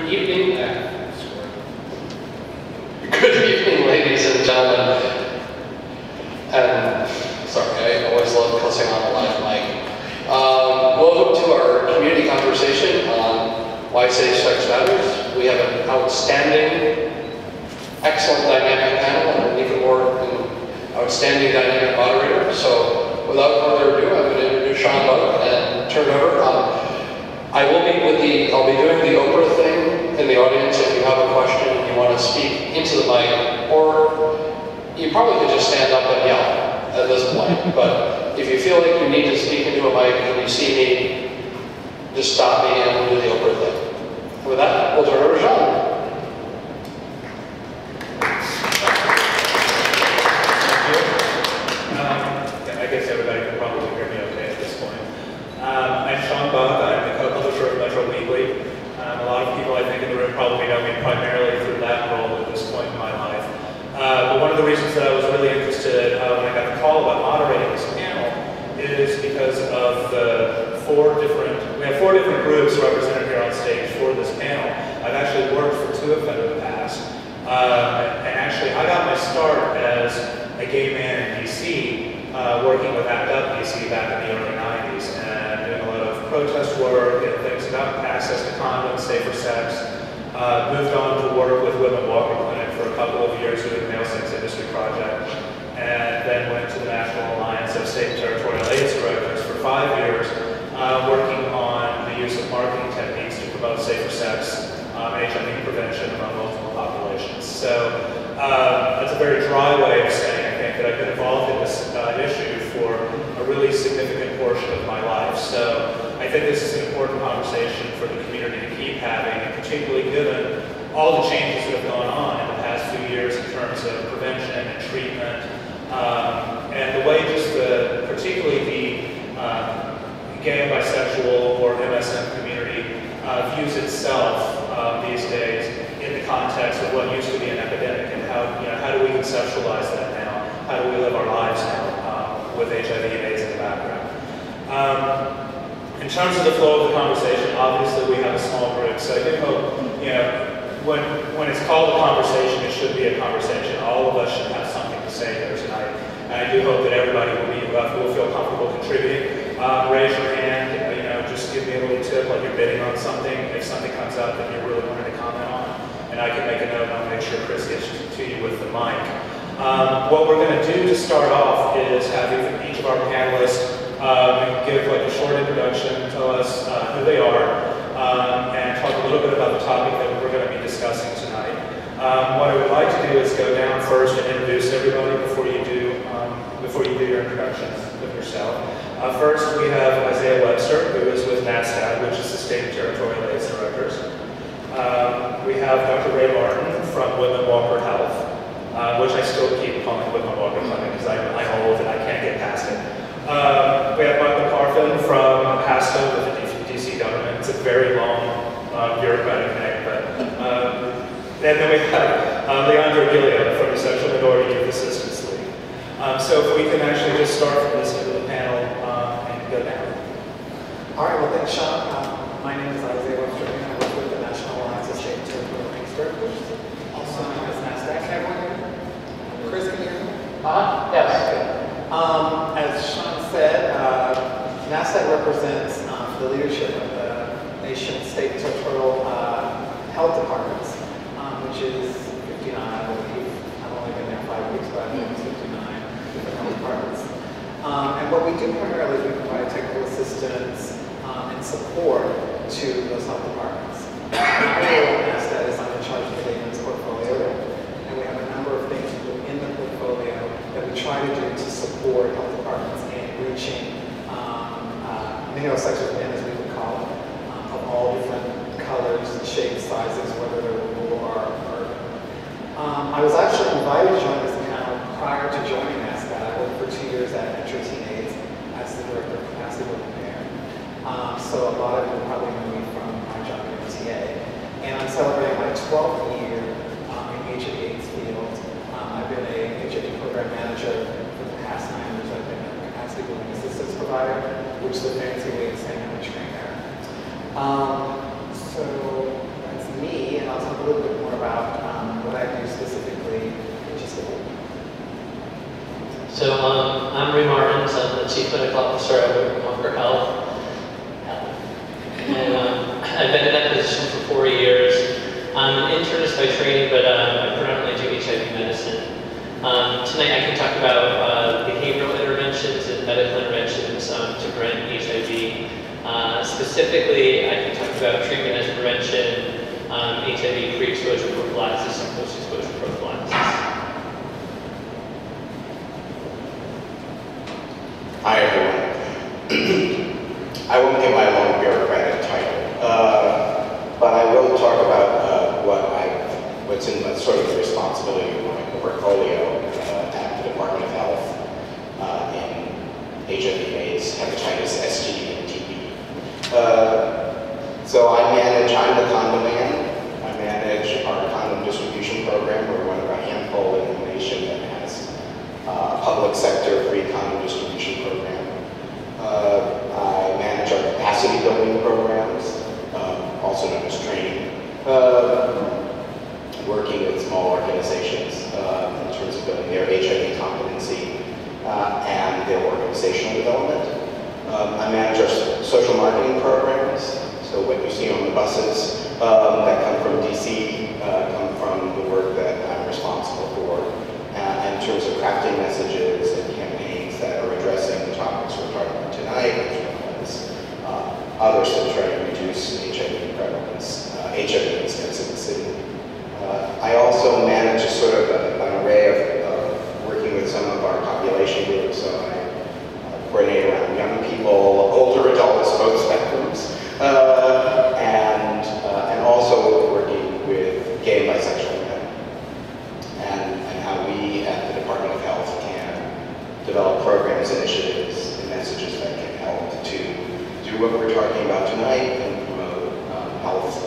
Good evening, ladies and gentlemen. And sorry, I always love cussing on a live mic. Welcome to our community conversation on why same-sex matters. We have an outstanding, excellent dynamic panel and an even more outstanding dynamic moderator. So without further ado, I'm going to introduce Sean Buck and turn it over. I'll be doing the Oprah thing in the audience. If you have a question and you want to speak into the mic, or you probably could just stand up and yell at this point. But if you feel like you need to speak into a mic and you see me, just stop me and we'll do the Oprah thing. With that, we'll turn it over to Sean. I guess everybody can probably hear me okay at this point. I'm Sean Buck. I'm the co-publisher of Metro Weekly. A lot of people I think in the room probably know me primarily through that role at this point in my life. But one of the reasons that I was really interested when I got the call about moderating this panel is because of the we have four different groups represented here on stage for this panel. I've actually worked for two of them in the past. And actually, I got my start as a gay man in DC, working with ACT UP DC back in the early 90s, and doing a lot of protest work and things about access to condoms, safer sex. Moved on to work with Whitman-Walker Clinic for a couple of years doing the Male Sex Industry Project, and then went to the National Alliance of State and Territorial AIDS Directors for 5 years, working on the use of marketing techniques to promote safer sex, HIV prevention among multiple populations. So that's a very dry way of saying, I think, that I've been involved in this issue for a really significant portion of my life. So I think this is an important conversation for the community to keep having, and particularly given all the changes that have gone on in the past few years in terms of prevention and treatment, and the way just particularly the gay and bisexual or MSM community views itself these days in the context of what used to be an epidemic, and how do we conceptualize that now? How do we live our lives now with HIV and AIDS in the background? In terms of the flow of the conversation, obviously we have a small group, so I do hope, when it's called a conversation, it should be a conversation. All of us should have something to say here tonight, and I do hope that everybody will feel comfortable contributing. Raise your hand, just give me a little tip, like you're bidding on something. If something comes up that you really wanted to comment on, and I can make a note, and I'll make sure Chris gets to you with the mic. What we're going to do to start off is have each of our panelists give like a short introduction, tell us who they are, and talk a little bit about the topic that we're going to be discussing tonight. What I would like to do is go down first and introduce everybody before you do your introductions of yourself. First, we have Isaiah Webster, who is with NASDAQ, which is the State and Territorial AIDS Directors. We have Dr. Ray Martin from Whitman-Walker Health, which I still keep calling Whitman-Walker Clinic because I'm old and I can't get past it. We have Michael Carfin from HASTA with the DC government. It's a very long bureaucratic name, but and then we have Leandro Gilead from the Sexual Minority Youth Assistance League. So if we can actually just start from this end of the panel and go down. All right, well thanks, Sean. My name is Isaiah Webster, and I work with the National Alliance of State and Territorial AIDS Directors, also known as NASDAQ. Can everyone hear me? Chris, can you hear me? Yes. As Sean said, NASDAQ represents the leadership of the nation's state and territorial health departments, which is 59, I believe. I've only been there 5 weeks, but I think it's 59 different health departments. And what we do primarily is we provide technical assistance and support to those health departments. My role at NASDAQ is I'm in charge of the Damon's portfolio, and we have a number of things within the portfolio that we try to do to support health departments in reaching heterosexual men, as we would call them, of all different colors, shapes, sizes, whether they're rural or urban. I was actually invited to join this panel prior to joining NASDAQ. I worked for 2 years at Metro AIDS as the director of capacity building there. So a lot of you probably know me from my job at MTA. And I'm celebrating my 12th year in HIV/AIDS field. I've been a HIV program manager for the past 9 years. I've been a capacity building assistance provider, which is a fancy way of saying I'm a trainer. So that's me. little bit more about what I do specifically, which is the So I'm Ray Martins. I'm the Chief Medical Officer at Whitman-Walker Health. And I've been in that position for 4 years. I'm an internist by training, but I predominantly do HIV medicine. Tonight I can talk about behavioral interventions and medical interventions to prevent HIV. Specifically, I can talk about treatment as prevention, HIV pre-exposure prophylaxis, and post-exposure prophylaxis. Hi everyone. I won't give my long bureaucratic title, but I will talk about what's in sort of the responsibility of my portfolio at the Department of Health in HIV/AIDS, hepatitis, STD, and TB. So I'm the condom man. I manage our condom distribution program. We're one of a handful in the nation that has a public sector free condom distribution program. I manage our capacity building programs, also known as training, working with small organizations in terms of building their HIV competency and their organizational development. I manage our social marketing programs, so what you see on the buses that come from DC come from the work that I'm responsible for in terms of crafting messages and campaigns that are addressing the topics we're talking about tonight, as well as others that try to reduce HIV prevalence, HIV incidence in the city. I also manage a sort of an array of working with some of our population groups. So I coordinate around young people, older adults, both spectrums, and also working with gay and bisexual men, and how we at the Department of Health can develop programs, initiatives, and messages that can help to do what we're talking about tonight and promote health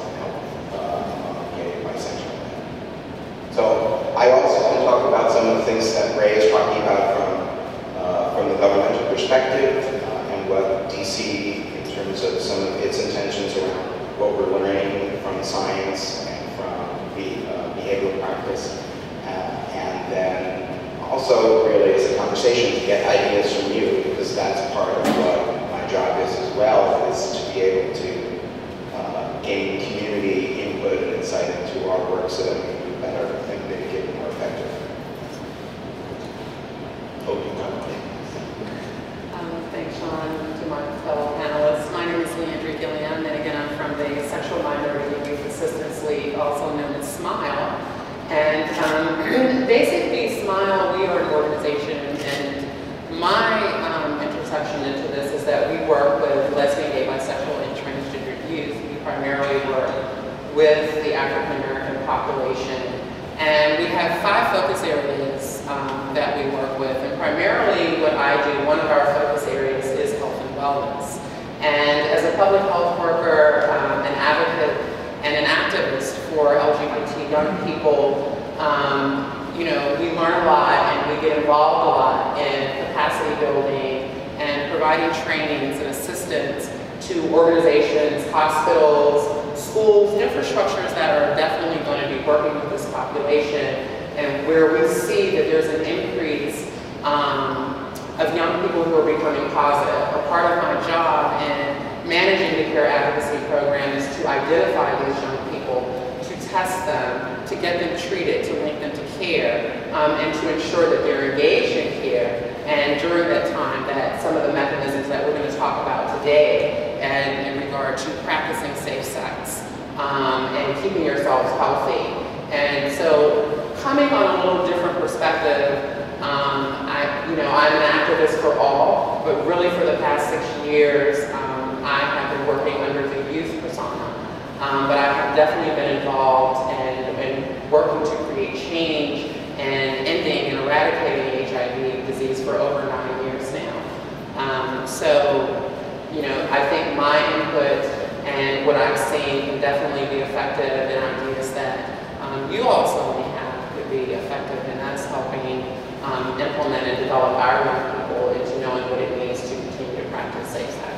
among gay and bisexual men. So I also want to talk about some of the things that Ray is talking about from the governmental perspective and what DC, in terms of some of its intentions around what we're learning from science and from behavioral practice, and then also really as a conversation to get ideas from you, because that's part of what my job is as well, is to be able to gain community input and insight into our work so that we can do better and make it more effective. Hope you know. Thanks, Sean, to my fellow panelists. My name is Leandra Gilliam, and again, I'm from the Sexual Minority Youth Assistance League, also known as SMILE. And basically, SMILE, we are an organization, and my intersection into this is that we work with lesbian, gay, bisexual, and transgender youth. We primarily work with the African American population. And we have 5 focus areas that we work with. And primarily what I do, one of our focus areas is health and wellness. And as a public health worker, an advocate, and an activist for LGBT young people, you know, we learn a lot and we get involved a lot in capacity building and providing trainings and assistance to organizations, hospitals, schools, infrastructures that are definitely going to be working with this population, and where we see that there's an increase of young people who are becoming positive. A part of my job in managing the care advocacy program is to identify these young people, to test them, to get them treated, to link them to care, and to ensure that they're engaged in care. And during that time, that some of the mechanisms that we're going to talk about today, and in regard to practicing safe sex and keeping yourselves healthy. And so, coming on a little different perspective, I'm an activist for all, but really for the past 6 years, I have been working under the youth persona. But I have definitely been involved in working to create change and ending and eradicating HIV disease for over 9 years now. So, you know, I think my input and what I've seen can definitely be effective, and ideas that you also may have could be effective, and that's helping implement and develop our young people into knowing what it means to continue to practice safe sex.